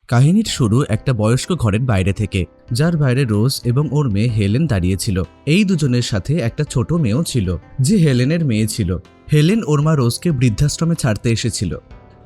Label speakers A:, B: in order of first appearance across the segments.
A: কাহিনীর শুরু একটা বয়স্ক ঘরের বাইরে থেকে, যার বাইরে রোজ এবং ওর মেয়ে হেলেন দাঁড়িয়েছিল। এই দুজনের সাথে একটা ছোট মেয়েও ছিল, যে হেলেনের মেয়ে ছিল। হেলেন ওর মা রোজকে বৃদ্ধাশ্রমে ছাড়তে এসেছিল।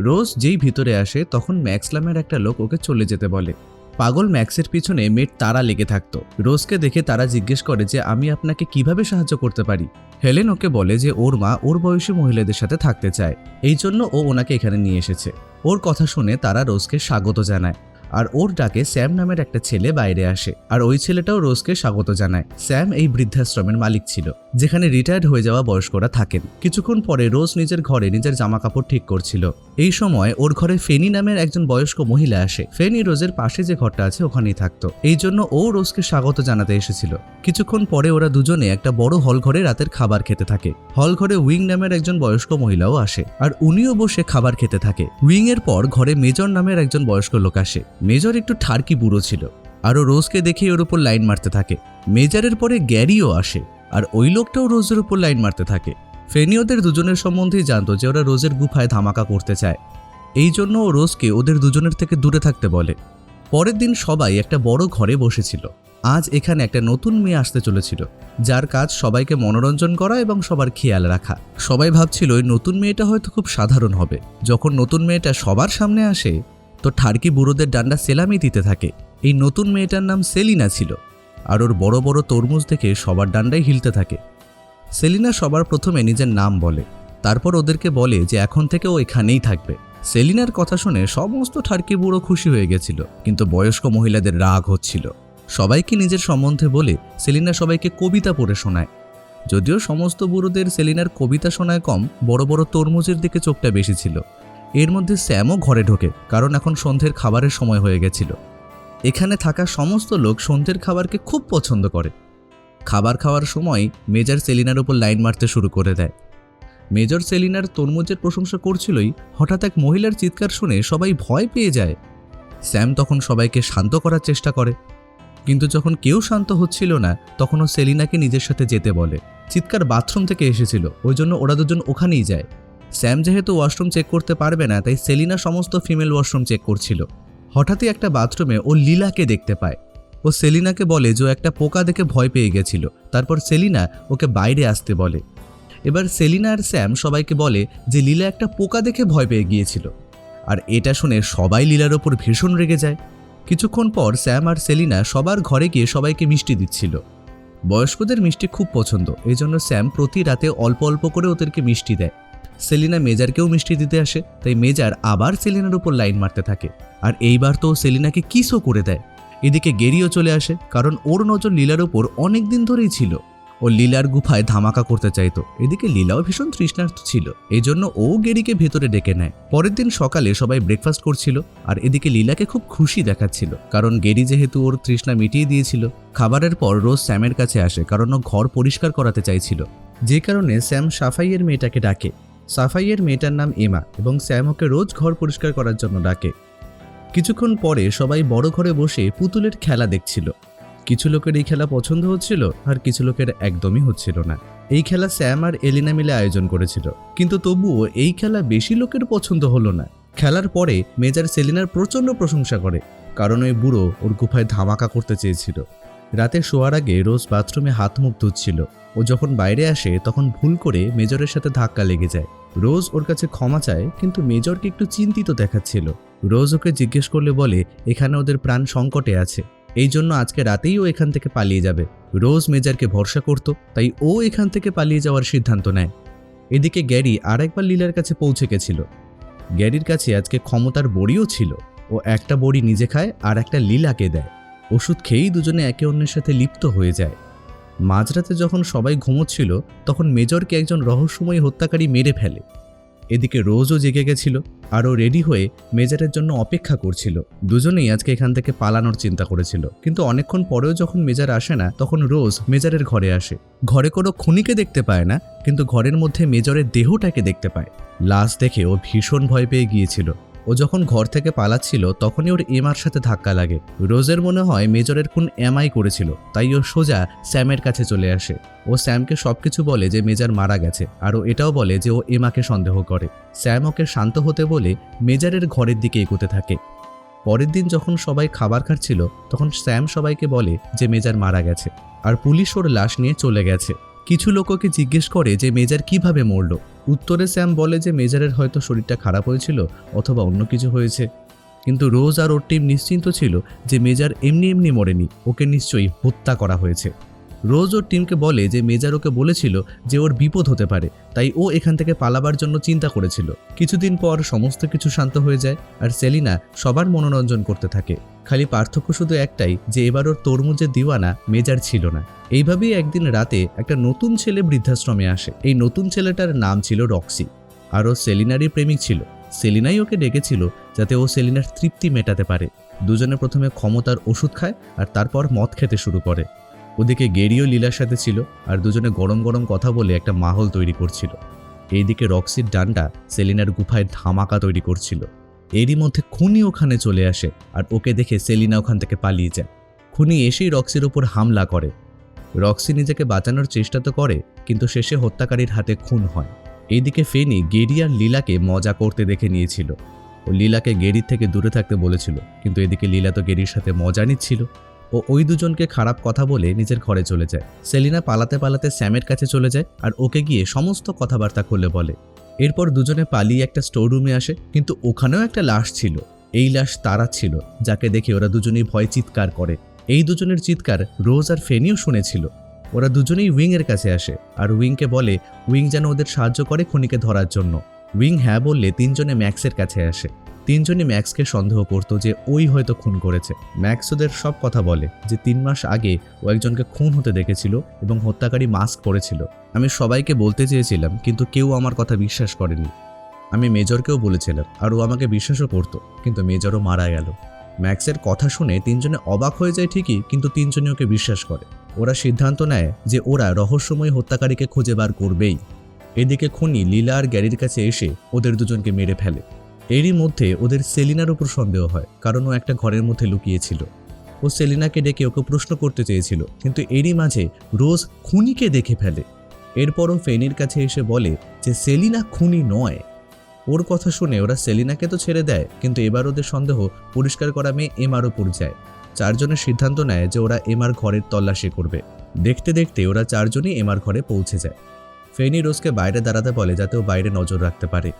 A: রোজ যেই ভিতরে আসে তখন ম্যাক্স নামের একটা লোক ওকে চলে যেতে বলে। পাগল ম্যাক্সের পিছনে মেয়ের তারা লেগে থাকতো। রোজকে দেখে তারা জিজ্ঞেস করে যে আমি আপনাকে কিভাবে সাহায্য করতে পারি। হেলেন ওকে বলে যে ওর মা ওর বয়সী মহিলাদের সাথে থাকতে চায়, এই জন্য ও ওনাকে এখানে নিয়ে এসেছে। ওর কথা শুনে তারা রোজকে স্বাগত জানায়, আর ওর ডাকে স্যাম নামের একটা ছেলে বাইরে আসে, আর ওই ছেলেটাও রোজকে স্বাগত জানায়। স্যাম এই বৃদ্ধাশ্রমের মালিক ছিল, যেখানে রিটায়ার্ড হয়ে যাওয়া বয়স্করা থাকেন। কিছুক্ষণ পরে রোজ নিজের ঘরে নিজের জামা কাপড় ঠিক করছিল। এই সময় ওর ঘরে ফেনি নামের একজন বয়স্ক মহিলা আসে। ফেনি রোজের পাশে যে ঘরটা আছে ওখানেই থাকতো, এই জন্য ও রোজকে স্বাগত জানাতে এসেছিল। কিছুক্ষণ পরে ওরা দুজনে একটা বড় হল ঘরে রাতের খাবার খেতে থাকে। হল ঘরে উইং নামের একজন বয়স্ক মহিলাও আসে, আর উনিও বসে খাবার খেতে থাকে। উইং এর পর ঘরে মেজর নামের একজন বয়স্ক লোক আসে। মেজর একটু ঠারকি বুড়ো ছিল, আরও রোজকে দেখে ওর উপর লাইন মারতে থাকে। মেজরের পরে গ্যারিও আসে, আর ওই লোকটাও রোজের উপর লাইন মারতে থাকে। ফেনি ওদের দুজনের সম্বন্ধেই জানতো যে ওরা রোজের গুফায় ধামাকা করতে চায়, এই জন্য ও রোজকে ওদের দুজনের থেকে দূরে থাকতে বলে। পরের দিন সবাই একটা বড় ঘরে বসেছিল। আজ এখানে একটা নতুন মেয়ে আসতে চলেছিল, যার কাজ সবাইকে মনোরঞ্জন করা এবং সবার খেয়াল রাখা। সবাই ভাবছিল ওই নতুন মেয়েটা হয়তো খুব সাধারণ হবে। যখন নতুন মেয়েটা সবার সামনে আসে তো ঠারকি বুড়োদের ডান্ডা সেলামি দিতে থাকে। এই নতুন মেয়েটার নাম সেলিনা ছিল, আর ওর বড় বড় তরমুজ দেখে সবার ডান্ডায় হিলতে থাকে। সেলিনা সবার প্রথমে নিজের নাম বলে, তারপর ওদেরকে বলে যে এখন থেকে ও এখানেই থাকবে। সেলিনার কথা শুনে সমস্ত ঠারকি বুড়ো খুশি হয়ে গেছিল, কিন্তু বয়স্ক মহিলাদের রাগ হচ্ছিল। সবাইকে নিজের সম্বন্ধে বলে সেলিনা সবাইকে কবিতা পড়ে শোনায়। যদিও সমস্ত বুড়োদের সেলিনার কবিতা শোনায় কম, বড় বড় তরমুজের দিকে চোখটা বেশি ছিল। এর মধ্যে স্যামও ঘরে ঢোকে, কারণ এখন সন্ধ্যের খাবারের সময় হয়ে গেছিল। এখানে থাকা সমস্ত লোক সন্ধ্যের খাবারকে খুব পছন্দ করে। খাবার খাওয়ার সময় মেজর সেলিনার উপর লাইন মারতে শুরু করে দেয়। মেজর সেলিনার তরমুজের প্রশংসা করছিলই, হঠাৎ এক মহিলার চিৎকার শুনে সবাই ভয় পেয়ে যায়। স্যাম তখন সবাইকে শান্ত করার চেষ্টা করে, কিন্তু যখন কেউ শান্ত হচ্ছিল না তখন ও সেলিনাকে নিজের সাথে যেতে বলে। চিৎকার বাথরুম থেকে এসেছিল, ওই জন্য ওরা দুজন ওখানেই যায়। স্যাম যেহেতু ওয়াশরুম চেক করতে পারবে না, তাই সেলিনা সমস্ত ফিমেল ওয়াশরুম চেক করছিল। হঠাৎই একটা বাথরুমে ও লীলাকে দেখতে পায়। ও সেলিনাকে বলে যে ও একটা পোকা দেখে ভয় পেয়ে গেছিল। তারপর সেলিনা ওকে বাইরে আসতে বলে। এবার সেলিনা আর স্যাম সবাইকে বলে যে লীলা একটা পোকা দেখে ভয় পেয়ে গিয়েছিল, আর এটা শুনে সবাই লীলার ওপর ভীষণ রেগে যায়। কিছুক্ষণ পর স্যাম আর সেলিনা সবার ঘরে গিয়ে সবাইকে মিষ্টি দিচ্ছিল। বয়স্কদের মিষ্টি খুব পছন্দ, এই জন্য স্যাম প্রতি রাতে অল্প অল্প করে ওদেরকে মিষ্টি দেয়। সেলিনা মেজারকেও মিষ্টি দিতে আসে, তাই মেজার আবার সেলিনার উপর লাইন মারতে থাকে, আর এইবার তো সেলিনাকে কিসও করে দেয়। এদিকে গেরিও চলে আসে, কারণ ওর নজর লীলার ওপর অনেক দিন ধরেই ছিল। ও লীলার গুফায় ধামাকা করতে চাইতো। এদিকে লীলাও ভীষণ তৃষ্ণার্ত ছিল, এই জন্য ও গেরিকে ভেতরে ডেকে নেয়। পরের দিন সকালে সবাই ব্রেকফাস্ট করছিল, আর এদিকে লীলাকে খুব খুশি দেখাচ্ছিল, কারণ গেরি যেহেতু ওর তৃষ্ণা মিটিয়ে দিয়েছিল। খাবারের পর রোজ স্যামের কাছে আসে, কারণ ও ঘর পরিষ্কার করাতে চাইছিল, যে কারণে স্যাম সাফাইয়ের মেয়েটাকে ডাকে। সাফাইয়ের মেয়েটার নাম এমা, এবং স্যাম ওকে রোজ ঘর পরিষ্কার করার জন্য ডাকে। কিছুক্ষণ পরে সবাই বড় ঘরে বসে পুতুলের খেলা দেখছিল। কিছু লোকের এই খেলা পছন্দ হচ্ছিল, আর কিছু লোকের একদমই হচ্ছিল না। এই খেলা স্যাম আর এলিনা মিলে আয়োজন করেছিল, কিন্তু তবুও এই খেলা বেশি লোকের পছন্দ হলো না। খেলার পরে মেজর সেলিনার প্রচণ্ড প্রশংসা করে, কারণ ওই বুড়ো ওর গুফায় ধামাকা করতে চেয়েছিল। রাতে শোয়ার আগে রোজ বাথরুমে হাত মুখ ধুচ্ছিল। ও যখন বাইরে আসে তখন ভুল করে মেজরের সাথে ধাক্কা লেগে যায়। রোজ ওর কাছে ক্ষমা চায়, কিন্তু মেজরকে একটু চিন্তিত দেখাচ্ছিল। রোজ ওকে জিজ্ঞেস করলে বলে এখানে ওদের প্রাণ সংকটে আছে, এই জন্য আজকে রাতেই ও এখান থেকে পালিয়ে যাবে। রোজ মেজরকে ভরসা করত, তাই ও এখান থেকে পালিয়ে যাওয়ার সিদ্ধান্ত নেয়। এদিকে গ্যারি আরেকবার লীলার কাছে পৌঁছে গেছিল। গ্যারির কাছে আজকে ক্ষমতার বড়িও ছিল। ও একটা বড়ি নিজে খায় আর একটা লীলাকে দেয়। ওষুধ খেয়েই দুজনে একে অন্যের সাথে লিপ্ত হয়ে যায়। মাঝরাতে যখন সবাই ঘুমোচ্ছিল তখন মেজরকে একজন রহস্যময়ী হত্যাকারী মেরে ফেলে। এদিকে রোজও জেগে গেছিল, আর ও রেডি হয়ে মেজরের জন্য অপেক্ষা করছিল। দুজনেই আজকে এখান থেকে পালানোর চিন্তা করেছিল, কিন্তু অনেকক্ষণ পরেও যখন মেজর আসে না তখন রোজ মেজরের ঘরে আসে। ঘরে কোনো খুনিকে দেখতে পায় না, কিন্তু ঘরের মধ্যে মেজরের দেহটাকে দেখতে পায়। লাশ দেখে ও ভীষণ ভয় পেয়ে গিয়েছিল। ও যখন ঘর থেকে পালাচ্ছিল তখনই ওর এমার সাথে ধাক্কা লাগে। রোজের মনে হয় মেজরের খুন এমাই করেছিল, তাই ও সোজা স্যামের কাছে চলে আসে। ও স্যামকে সবকিছু বলে যে মেজর মারা গেছে, আর ও এটাও বলে যে ও এমাকে সন্দেহ করে। স্যাম ওকে শান্ত হতে বলে মেজরের ঘরের দিকে এগোতে থাকে। পরের দিন যখন সবাই খাবার খাচ্ছিল তখন স্যাম সবাইকে বলে যে মেজার মারা গেছে আর পুলিশ ওর লাশ নিয়ে চলে গেছে। কিছু লোক ওকে জিজ্ঞেস করে যে মেজার কিভাবে মরল। উত্তরে স্যাম বলে যে মেজারের হয়তো শরীরটা খারাপ হয়েছিল অথবা অন্য কিছু হয়েছে। কিন্তু রোজ আর ওর টিম নিশ্চিন্ত ছিল যে মেজার এমনি এমনি মরেনি, ওকে নিশ্চয়ই হত্যা করা হয়েছে। রোজ ওর টিমকে বলে যে মেজার ওকে বলেছিল যে ওর বিপদ হতে পারে, তাই ও এখান থেকে পালাবার জন্য চিন্তা করেছিল। কিছুদিন পর সমস্ত কিছু শান্ত হয়ে যায় আর সেলিনা সবার মনোরঞ্জন করতে থাকে। খালি পার্থক্য শুধু একটাই যে এবার ওর তরমুজের দিওয়ানা মেজার ছিল না। এইভাবেই একদিন রাতে একটা নতুন ছেলে বৃদ্ধাশ্রমে আসে। এই নতুন ছেলেটার নাম ছিল রক্সি আর ও সেলিনারই প্রেমিক ছিল। সেলিনাই ওকে ডেকেছিল যাতে ও সেলিনার তৃপ্তি মেটাতে পারে। দুজনে প্রথমে ক্ষমতার ওষুধ খায় আর তারপর মদ খেতে শুরু করে। ওদিকে গেরিও লীলার সাথে ছিল আর দুজনে গরম গরম কথা বলে একটা মাহল তৈরি করছিল। এইদিকে রক্সির ডান্ডা সেলিনার গুফায় ধামাকা তৈরি করছিল। এরই মধ্যে খুনি ওখানে চলে আসে আর ওকে দেখে সেলিনা ওখান থেকে পালিয়ে যায়। খুনি এসেই রক্সির ওপর হামলা করে। রক্সি নিজেকে বাঁচানোর চেষ্টা তো করে কিন্তু শেষে হত্যাকারীর হাতে খুন হয়। এইদিকে ফেনি গেরি আর লীলাকে মজা করতে দেখে নিয়েছিল। ও লীলাকে গেরির থেকে দূরে থাকতে বলেছিল, কিন্তু এদিকে লীলা তো গেরির সাথে মজা নিচ্ছিল। ও ওই দুজনকে খারাপ কথা বলে নিজের ঘরে চলে যায়। সেলিনা পালাতে পালাতে স্যামের কাছে চলে যায় আর ওকে গিয়ে সমস্ত কথাবার্তা খুলে বলে। এরপর দুজনে পালিয়ে একটা স্টোর রুমে আসে, কিন্তু ওখানেও একটা লাশ ছিল। এই লাশ তারা ছিল, যাকে দেখে ওরা দুজনেই ভয়ে চিৎকার করে। এই দুজনের চিৎকার রোজ আর ফেনিও শুনেছিল। ওরা দুজনেই উইংয়ের কাছে আসে আর উইংকে বলে উইং যেন ওদের সাহায্য করে খুনিকে ধরার জন্য। উইং হ্যাঁ বললে তিনজনে ম্যাক্সের কাছে আসে। তিনজনই ম্যাক্সকে সন্দেহ করতো যে ওই হয়তো খুন করেছে। ম্যাক্স ওদের সব কথা বলে যে 3 মাস আগে ও একজনকে খুন হতে দেখেছিল এবং হত্যাকারী মাস্ক পরেছিল। আমি সবাইকে বলতে চেয়েছিলাম কিন্তু কেউ আমার কথা বিশ্বাস করেনি। আমি মেজরকেও বলেছিলাম আর ও আমাকে বিশ্বাসও করতো, কিন্তু মেজরও মারা গেল। ম্যাক্সের কথা শুনে তিনজনে অবাক হয়ে যায় ঠিকই, কিন্তু তিনজনই ওকে বিশ্বাস করে। ওরা সিদ্ধান্ত নেয় যে ওরা রহস্যময় হত্যাকারীকে খুঁজে বার করবেই। এদিকে খুনি লীলা আর গ্যারির কাছে এসে ওদের দুজনকে মেরে ফেলে। এরই মধ্যে ওদের সেলিনার উপর সন্দেহ হয়, কারণ ও একটা ঘরের মধ্যে লুকিয়েছিল। ও সেলিনাকে ডেকে ওকে প্রশ্ন করতে চেয়েছিল, কিন্তু এরই মাঝে রোজ খুনিকে দেখে ফেলে। এরপরও ফেনির কাছে এসে বলে যে সেলিনা খুনি নয়। ওর কথা শুনে ওরা সেলিনাকে তো ছেড়ে দেয়, কিন্তু এবার ওদের সন্দেহ পরিষ্কার করা মেয়ে এমার ওপর যায়। চারজনের সিদ্ধান্ত নেয় যে ওরা এমার ঘরের তল্লাশি করবে। দেখতে দেখতে ওরা চারজনই এমার ঘরে পৌঁছে যায়। ফেনি রোজকে বাইরে দাঁড়াতে বলে যাতে ও বাইরে নজর রাখতে পারে।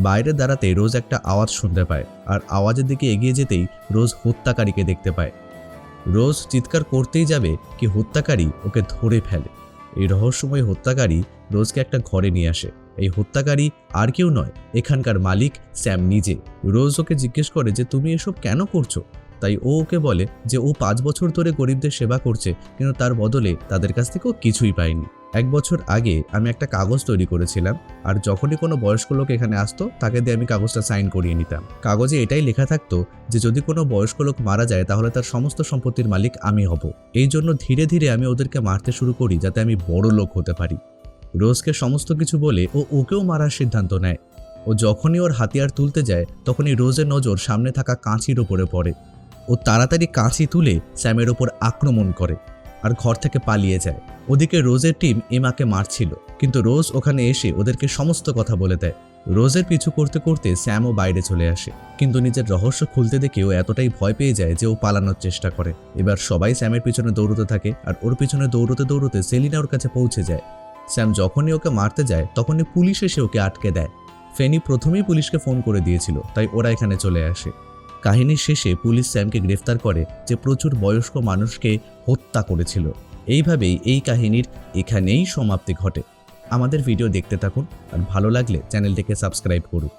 A: বাইরে দাঁড়াতে রোজ একটা আওয়াজ শুনতে পায় আর আওয়াজের দিকে এগিয়ে যেতেই রোজ হত্যাকারীকে দেখতে পায়। রোজ চিৎকার করতেই যাবে কি হত্যাকারী ওকে ধরে ফেলে। এই রহস্যময় হত্যাকারী রোজকে একটা ঘরে নিয়ে আসে। এই হত্যাকারী আর কেউ নয়, এখানকার মালিক স্যাম নিজে। রোজ ওকে জিজ্ঞেস করে যে তুমি এসব কেন করছো। তাই ও ওকে বলে যে ও 5 বছর ধরে গরিবদের সেবা করছে, কিন্তু তার বদলে তাদের কাছ থেকেও কিছুই পায়নি। 1 বছর আগে আমি একটা কাগজ তৈরি করেছিলাম আর যখনই কোনো বয়স্ক লোক এখানে আসতো তাকে দিয়ে আমি কাগজটা সাইন করিয়ে নিতাম। কাগজে এটাই লেখা থাকতো যে যদি কোনো বয়স্ক লোক মারা যায় তাহলে তার সমস্ত সম্পত্তির মালিক আমি হব। এই জন্য ধীরে ধীরে আমি ওদেরকে মারতে শুরু করি যাতে আমি বড় লোক হতে পারি। রোজকে সমস্ত কিছু বলে ও ওকেও মারার সিদ্ধান্ত নেয়। ও যখনই ওর হাতিয়ার তুলতে যায় তখনই রোজের নজর সামনে থাকা কাঁচির ওপরে পড়ে। ও তাড়াতাড়ি কাঁচি তুলে স্যামের ওপর আক্রমণ করে আর ঘর থেকে পালিয়ে যায়। ওদিকে রোজের টিম এমাকে মারছিল, কিন্তু রোজ ওখানে এসে ওদেরকে সমস্ত কথা বলে দেয়। রোজের পিছু করতে করতে স্যামও বাইরে চলে আসে, কিন্তু নিজের রহস্য খুলতে দেখে ও এতটাই ভয় পেয়ে যায় যে ও পালানোর চেষ্টা করে। এবার সবাই স্যামের পিছনে দৌড়তে থাকে আর ওর পিছনে দৌড়তে দৌড়তে সেলিনা ওর কাছে পৌঁছে যায়। স্যাম যখনই ওকে মারতে যায় তখনই পুলিশ এসে ওকে আটকে দেয়। ফেনি প্রথমেই পুলিশকে ফোন করে দিয়েছিল, তাই ওরা এখানে চলে আসে। কাহিনীর শেষে পুলিশ স্যামকে গ্রেফতার করে যে প্রচুর বয়স্ক মানুষকে হত্যা করেছিল। এইভাবেই এই কাহিনীর এখানেই সমাপ্তি ঘটে। আমাদের ভিডিও দেখতে থাকুন আর ভালো লাগলে চ্যানেলটিকে সাবস্ক্রাইব করুন।